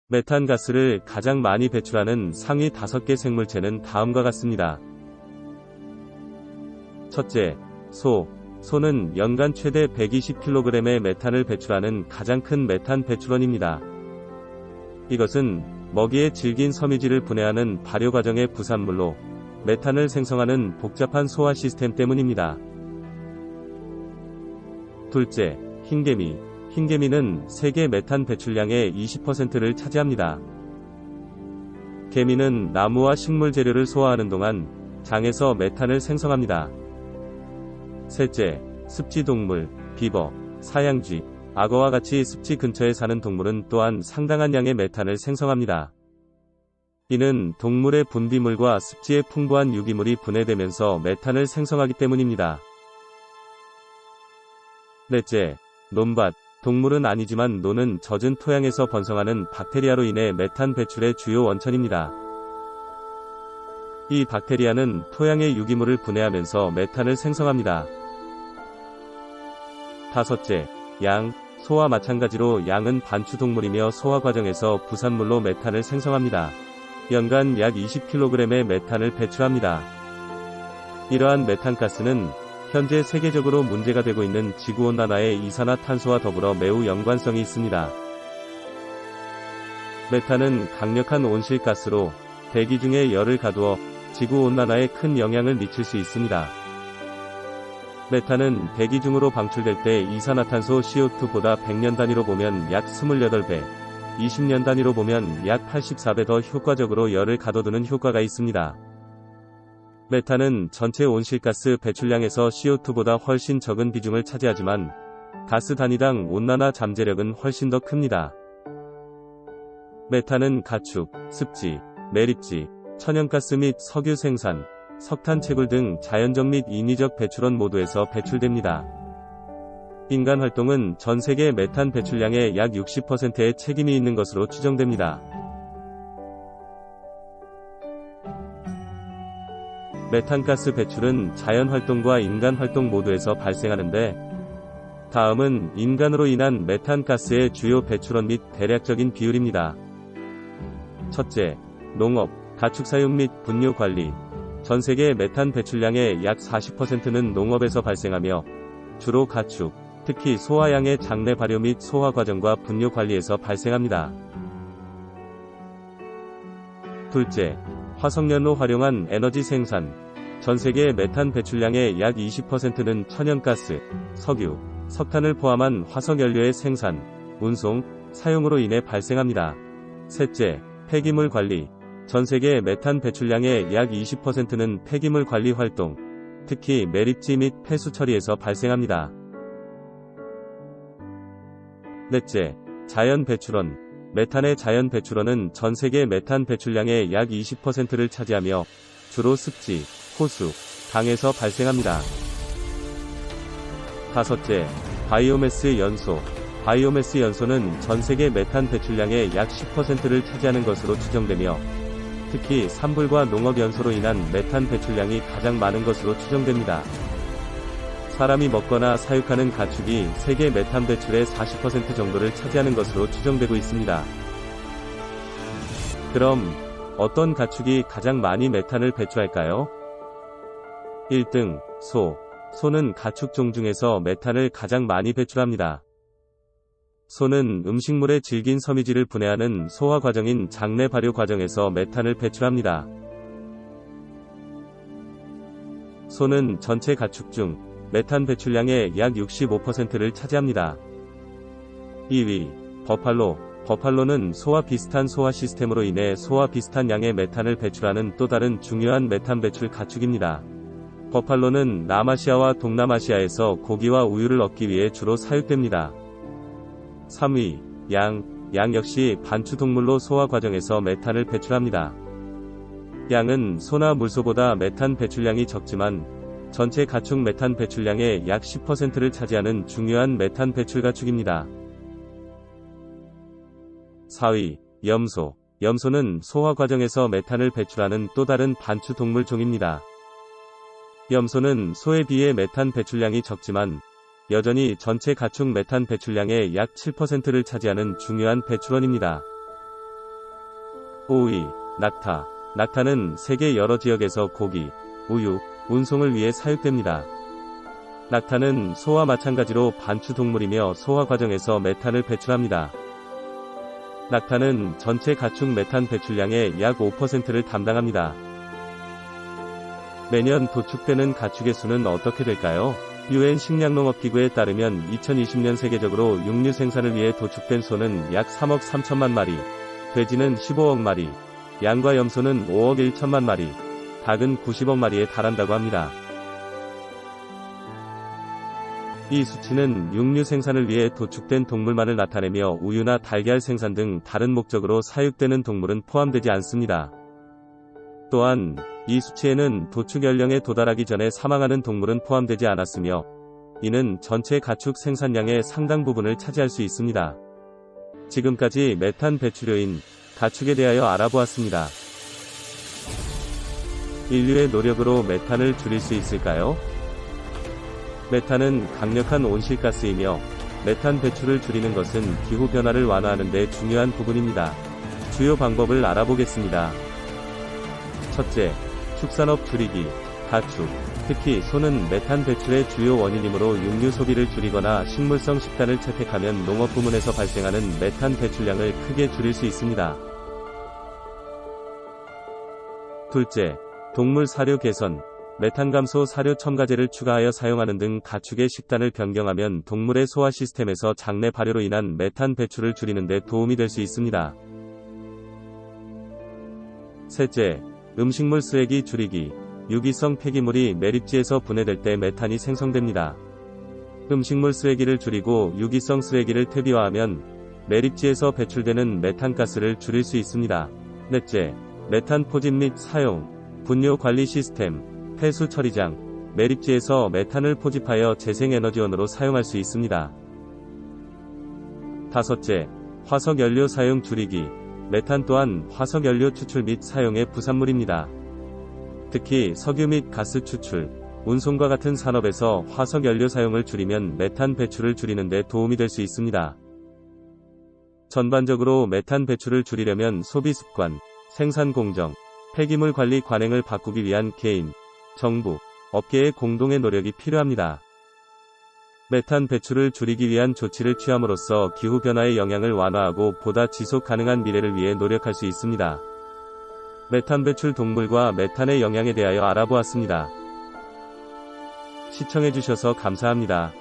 메탄가스를 가장 많이 배출하는 상위 5개 생물체는 다음과 같습니다. 첫째, 소. 소는 연간 최대 120kg의 메탄을 배출하는 가장 큰 메탄 배출원입니다. 이것은 먹이의 질긴 섬유질을 분해하는 발효 과정의 부산물로 메탄을 생성하는 복잡한 소화 시스템 때문입니다. 둘째, 흰개미. 흰개미는 세계 메탄 배출량의 20%를 차지합니다. 개미는 나무와 식물 재료를 소화하는 동안 장에서 메탄을 생성합니다. 셋째, 습지동물, 비버, 사양쥐, 악어와 같이 습지 근처에 사는 동물은 또한 상당한 양의 메탄을 생성합니다. 이는 동물의 분비물과 습지의 풍부한 유기물이 분해되면서 메탄을 생성하기 때문입니다. 넷째, 논밭. 동물은 아니지만 논은 젖은 토양에서 번성하는 박테리아로 인해 메탄 배출의 주요 원천입니다. 이 박테리아는 토양의 유기물을 분해하면서 메탄을 생성합니다. 다섯째, 양. 소와 마찬가지로 양은 반추동물이며 소화 과정에서 부산물로 메탄을 생성합니다. 연간 약 20kg의 메탄을 배출합니다. 이러한 메탄가스는 현재 세계적으로 문제가 되고 있는 지구온난화의 이산화탄소와 더불어 매우 연관성이 있습니다. 메탄은 강력한 온실가스로 대기 중에 열을 가두어 지구온난화에 큰 영향을 미칠 수 있습니다. 메탄은 대기 중으로 방출될 때 이산화탄소 CO2보다 100년 단위로 보면 약 28배, 20년 단위로 보면 약 84배 더 효과적으로 열을 가둬두는 효과가 있습니다. 메탄은 전체 온실가스 배출량에서 CO2보다 훨씬 적은 비중을 차지하지만 가스 단위당 온난화 잠재력은 훨씬 더 큽니다. 메탄은 가축, 습지, 매립지, 천연가스 및 석유 생산, 석탄 채굴 등 자연적 및 인위적 배출원 모두에서 배출됩니다. 인간 활동은 전 세계 메탄 배출량의 약 60%의 책임이 있는 것으로 추정됩니다. 메탄가스 배출은 자연활동과 인간활동 모두에서 발생하는데, 다음은 인간으로 인한 메탄가스의 주요 배출원 및 대략적인 비율입니다. 첫째, 농업, 가축 사육 및 분뇨 관리. 전 세계 메탄 배출량의 약 40%는 농업에서 발생하며, 주로 가축, 특히 소와 양의 장내 발효 및 소화 과정과 분뇨 관리에서 발생합니다. 둘째, 화석연료 활용한 에너지 생산. 전 세계 메탄 배출량의 약 20%는 천연가스, 석유, 석탄을 포함한 화석연료의 생산, 운송, 사용으로 인해 발생합니다. 셋째, 폐기물 관리. 전 세계 메탄 배출량의 약 20%는 폐기물 관리 활동, 특히 매립지 및 폐수 처리에서 발생합니다. 넷째, 자연 배출원. 메탄의 자연 배출원은 전 세계 메탄 배출량의 약 20%를 차지하며 주로 습지, 호수, 강에서 발생합니다. 다섯째, 바이오매스 연소. 바이오매스 연소는 전 세계 메탄 배출량의 약 10%를 차지하는 것으로 추정되며 특히 산불과 농업 연소로 인한 메탄 배출량이 가장 많은 것으로 추정됩니다. 사람이 먹거나 사육하는 가축이 세계 메탄 배출의 40% 정도를 차지하는 것으로 추정되고 있습니다. 그럼 어떤 가축이 가장 많이 메탄을 배출할까요? 1등, 소. 소는 가축종 중에서 메탄을 가장 많이 배출합니다. 소는 음식물의 질긴 섬유질을 분해하는 소화 과정인 장내 발효 과정에서 메탄을 배출합니다. 소는 전체 가축 중 메탄 배출량의 약 65%를 차지합니다. 2위, 버팔로. 버팔로는 소와 비슷한 소화 시스템으로 인해 소와 비슷한 양의 메탄을 배출하는 또 다른 중요한 메탄 배출 가축입니다. 버팔로는 남아시아와 동남아시아에서 고기와 우유를 얻기 위해 주로 사육됩니다. 3위, 양. 양 역시 반추동물로 소화 과정에서 메탄을 배출합니다. 양은 소나 물소보다 메탄 배출량이 적지만 전체 가축 메탄 배출량의 약 10%를 차지하는 중요한 메탄 배출 가축입니다. 4위, 염소. 염소는 소화 과정에서 메탄을 배출하는 또 다른 반추 동물 종입니다. 염소는 소에 비해 메탄 배출량이 적지만 여전히 전체 가축 메탄 배출량의 약 7%를 차지하는 중요한 배출원입니다. 5위, 낙타. 낙타는 세계 여러 지역에서 고기, 우유, 운송을 위해 사육됩니다. 낙타는 소와 마찬가지로 반추 동물이며 소화 과정에서 메탄을 배출합니다. 낙타는 전체 가축 메탄 배출량의 약 5%를 담당합니다. 매년 도축되는 가축의 수는 어떻게 될까요? UN 식량농업기구에 따르면 2020년 세계적으로 육류 생산을 위해 도축된 소는 약 3억 3천만 마리, 돼지는 15억 마리, 양과 염소는 5억 1천만 마리, 닭은 90억 마리에 달한다고 합니다. 이 수치는 육류 생산을 위해 도축된 동물만을 나타내며 우유나 달걀 생산 등 다른 목적으로 사육되는 동물은 포함되지 않습니다. 또한 이 수치에는 도축 연령에 도달하기 전에 사망하는 동물은 포함되지 않았으며 이는 전체 가축 생산량의 상당 부분을 차지할 수 있습니다. 지금까지 메탄 배출료인 가축에 대하여 알아보았습니다. 인류의 노력으로 메탄을 줄일 수 있을까요? 메탄은 강력한 온실가스이며 메탄 배출을 줄이는 것은 기후변화를 완화하는 데 중요한 부분입니다. 주요 방법을 알아보겠습니다. 첫째, 축산업 줄이기. 가축, 특히 소는 메탄 배출의 주요 원인이므로 육류 소비를 줄이거나 식물성 식단을 채택하면 농업 부문에서 발생하는 메탄 배출량을 크게 줄일 수 있습니다. 둘째, 동물 사료 개선. 메탄 감소 사료 첨가제를 추가하여 사용하는 등 가축의 식단을 변경하면 동물의 소화 시스템에서 장내 발효로 인한 메탄 배출을 줄이는 데 도움이 될 수 있습니다. 셋째, 음식물 쓰레기 줄이기. 유기성 폐기물이 매립지에서 분해될 때 메탄이 생성됩니다. 음식물 쓰레기를 줄이고 유기성 쓰레기를 퇴비화하면 매립지에서 배출되는 메탄가스를 줄일 수 있습니다. 넷째, 메탄 포집 및 사용. 분뇨 관리 시스템, 폐수 처리장, 매립지에서 메탄을 포집하여 재생에너지원으로 사용할 수 있습니다. 다섯째, 화석연료 사용 줄이기. 메탄 또한 화석연료 추출 및 사용의 부산물입니다. 특히 석유 및 가스 추출, 운송과 같은 산업에서 화석연료 사용을 줄이면 메탄 배출을 줄이는 데 도움이 될 수 있습니다. 전반적으로 메탄 배출을 줄이려면 소비 습관, 생산 공정, 폐기물 관리 관행을 바꾸기 위한 개인, 정부, 업계의 공동의 노력이 필요합니다. 메탄 배출을 줄이기 위한 조치를 취함으로써 기후변화의 영향을 완화하고 보다 지속 가능한 미래를 위해 노력할 수 있습니다. 메탄 배출 동물과 메탄의 영향에 대하여 알아보았습니다. 시청해주셔서 감사합니다.